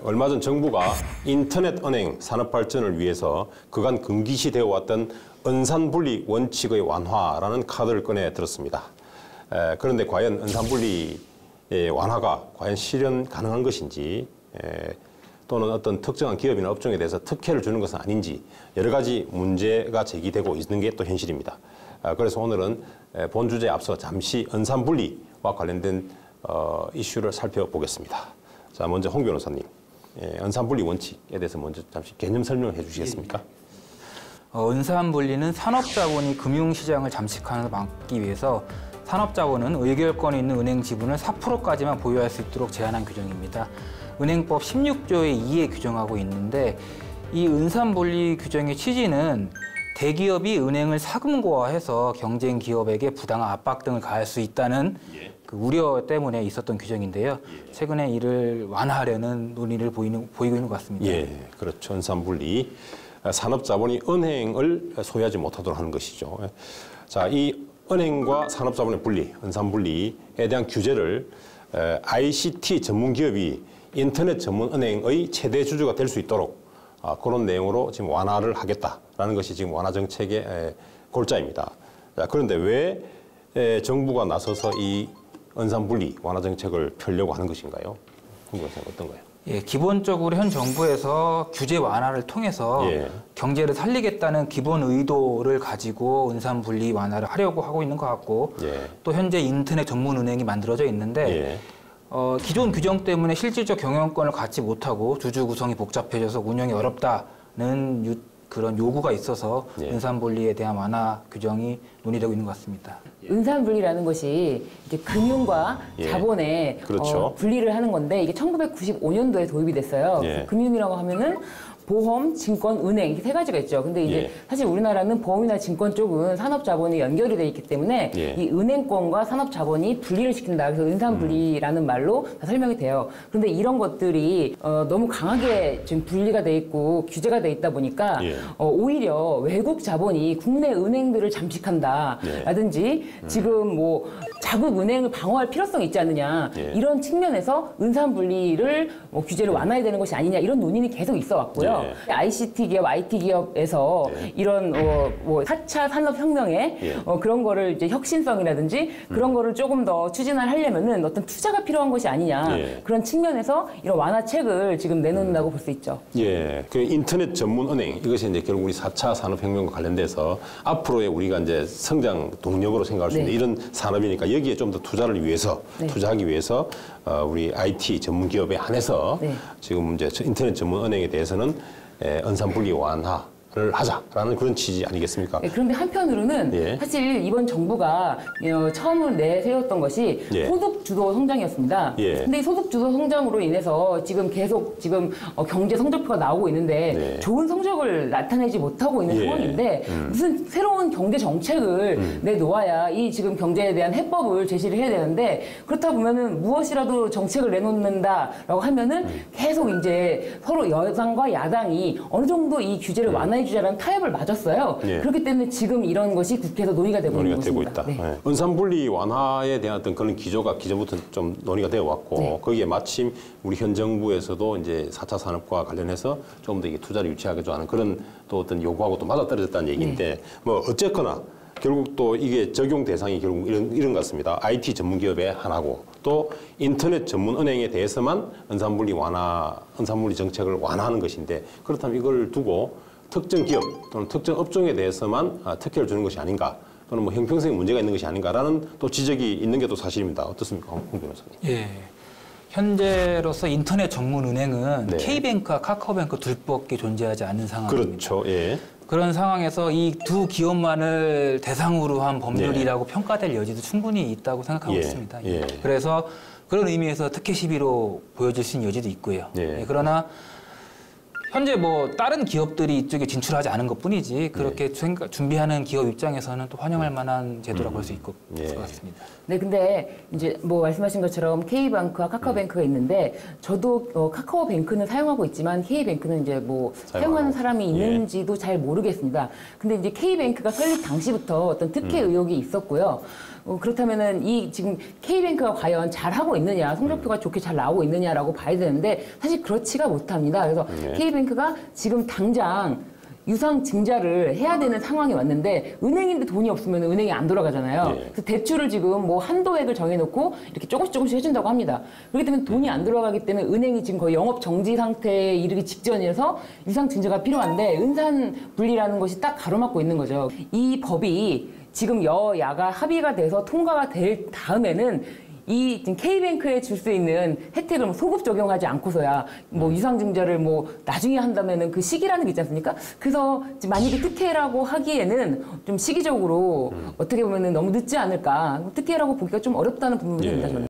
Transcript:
얼마 전 정부가 인터넷 은행 산업 발전을 위해서 그간 금기시되어 왔던 은산분리 원칙의 완화라는 카드를 꺼내 들었습니다. 그런데 과연 은산분리의 완화가 과연 실현 가능한 것인지, 또는 어떤 특정한 기업이나 업종에 대해서 특혜를 주는 것은 아닌지 여러 가지 문제가 제기되고 있는 게 또 현실입니다. 그래서 오늘은 본 주제에 앞서 잠시 은산분리와 관련된 이슈를 살펴보겠습니다. 자, 먼저 홍 변호사님, 은산분리 원칙에 대해서 먼저 잠시 개념 설명해 주시겠습니까? 은산분리는 산업자본이 금융시장을 잠식하는 막기 위해서 산업자본은 의결권이 있는 은행 지분을 4%까지만 보유할 수 있도록 제한한 규정입니다. 은행법 16조의 2에 규정하고 있는데, 이 은산분리 규정의 취지는 대기업이 은행을 사금고화해서 경쟁 기업에게 부당한 압박 등을 가할 수 있다는 그 우려 때문에 있었던 규정인데요. 최근에 이를 완화하려는 논의를 보이고 있는 것 같습니다. 예, 그렇죠. 은산분리. 산업자본이 은행을 소유하지 못하도록 하는 것이죠. 자, 이 은행과 산업자본의 분리, 은산분리에 대한 규제를 ICT 전문기업이 인터넷 전문은행의 최대 주주가 될 수 있도록 그런 내용으로 지금 완화를 하겠다라는 것이 지금 완화 정책의 골자입니다. 자, 그런데 왜 정부가 나서서 이 은산분리 완화 정책을 펴려고 하는 것인가요? 궁금해서 어떤가요? 예, 기본적으로 현 정부에서 규제 완화를 통해서 경제를 살리겠다는 기본 의도를 가지고 은산분리 완화를 하려고 하고 있는 것 같고, 또 현재 인터넷 전문은행이 만들어져 있는데 기존 규정 때문에 실질적 경영권을 갖지 못하고 주주 구성이 복잡해져서 운영이 어렵다는 그런 요구가 있어서 은산분리에 대한 완화 규정이 논의되고 있는 것 같습니다. 은산분리라는 것이 이제 금융과 자본의 그렇죠. 분리를 하는 건데, 이게 1995년도에 도입이 됐어요. 금융이라고 하면은 보험, 증권, 은행 이렇게 세 가지가 있죠. 근데 이제 사실 우리나라는 보험이나 증권 쪽은 산업자본이 연결이 돼 있기 때문에 이 은행권과 산업자본이 분리를 시킨다. 그래서 은산분리라는 말로 다 설명이 돼요. 그런데 이런 것들이 너무 강하게 지금 분리가 돼 있고 규제가 돼 있다 보니까 오히려 외국 자본이 국내 은행들을 잠식한다. 라든지 지금 뭐 자국 은행을 방어할 필요성이 있지 않느냐. 이런 측면에서 은산분리를 규제를 완화해야 되는 것이 아니냐. 이런 논의는 계속 있어 왔고요. ICT 기업, IT 기업에서 이런 뭐 4차 산업혁명의 그런 거를 이제 혁신성이라든지 그런 거를 조금 더 추진을 하려면은 어떤 투자가 필요한 것이 아니냐. 그런 측면에서 이런 완화책을 지금 내놓는다고 볼 수 있죠. 예, 그 인터넷 전문 은행, 이것이 이제 결국 우리 4차 산업혁명과 관련돼서 앞으로의 우리가 이제 성장 동력으로 생각할 수 있는 이런 산업이니까 여기에 좀 더 투자를 위해서, 투자하기 위해서 우리 IT 전문 기업에 한해서 지금 이제 인터넷 전문 은행에 대해서는 은산분리 완화를 하자라는 그런 취지 아니겠습니까? 그런데 한편으로는 사실 이번 정부가 처음으로 내세웠던 것이 소득 주도 성장이었습니다. 근데 이 소득 주도 성장으로 인해서 지금 계속 경제 성적표가 나오고 있는데 좋은 성적을 나타내지 못하고 있는 상황인데 무슨 새로운 경제 정책을 내놓아야 이 지금 경제에 대한 해법을 제시를 해야 되는데, 그렇다 보면은 무엇이라도 정책을 내놓는다라고 하면은 계속 이제 서로 여당과 야당이 어느 정도 이 규제를 완화해주자라는 타협을 맞았어요. 그렇기 때문에 지금 이런 것이 국회에서 논의가 되고 있는 것입니다. 은산분리 완화에 대한 어떤 그런 기조가 기존부터 좀 논의가 되어 왔고, 거기에 마침 우리 현 정부에서도 이제 4차 산업과 관련해서 조금 더 이게 투자를 유치하게 하는 그런 또 어떤 요구하고 또 맞아떨어졌다는 얘기인데, 뭐 어쨌거나 결국 또 이게 적용 대상이 결국 이런 것 같습니다. IT 전문 기업에 하나고, 또 인터넷 전문 은행에 대해서만 은산분리 정책을 완화하는 것인데, 그렇다면 이걸 두고 특정 기업 또는 특정 업종에 대해서만 특혜를 주는 것이 아닌가, 또는 뭐 형평성에 문제가 있는 것이 아닌가라는 또 지적이 있는 게 또 사실입니다. 어떻습니까, 홍 변호사님? 예. 현재로서 인터넷 전문 은행은 K뱅크와 카카오뱅크 둘밖에 존재하지 않는 상황입니다. 그렇죠. 그런 상황에서 이 두 기업만을 대상으로 한 법률이라고 평가될 여지도 충분히 있다고 생각하고 있습니다. 그래서 그런 의미에서 특혜 시비로 보여질 수 있는 여지도 있고요. 그러나 현재 뭐 다른 기업들이 이쪽에 진출하지 않은 것뿐이지 그렇게 준비하는 기업 입장에서는 또 환영할 만한 제도라고 볼 수 있을 것 같습니다. 네, 근데 이제 뭐 말씀하신 것처럼 K뱅크와 카카오뱅크가 있는데, 저도 카카오뱅크는 사용하고 있지만 K뱅크는 이제 뭐 사용하는 사람이 있는지도 잘 모르겠습니다. 근데 이제 K뱅크가 설립 당시부터 어떤 특혜 의혹이 있었고요. 그렇다면은 이 지금 K뱅크가 과연 잘하고 있느냐, 성적표가 좋게 잘 나오고 있느냐라고 봐야 되는데 사실 그렇지가 못합니다. 그래서 K뱅크가 지금 당장 유상증자를 해야 되는 상황이 왔는데 은행인데 돈이 없으면 은행이 안 돌아가잖아요. 그래서 대출을 지금 뭐 한도액을 정해놓고 이렇게 조금씩 해준다고 합니다. 그렇기 때문에 돈이 안 돌아가기 때문에 은행이 지금 거의 영업 정지 상태에 이르기 직전이어서 유상증자가 필요한데 은산분리라는 것이 딱 가로막고 있는 거죠. 이 법이 지금 여야가 합의가 돼서 통과가 될 다음에는 이 지금 K뱅크에 줄 수 있는 혜택을 뭐 소급 적용하지 않고서야 뭐 유상증자를 뭐 나중에 한다면은 그 시기라는 게 있지 않습니까? 그래서 만약에 특혜라고 하기에는 좀 시기적으로 어떻게 보면은 너무 늦지 않을까. 특혜라고 보기가 좀 어렵다는 부분입니다. 저는.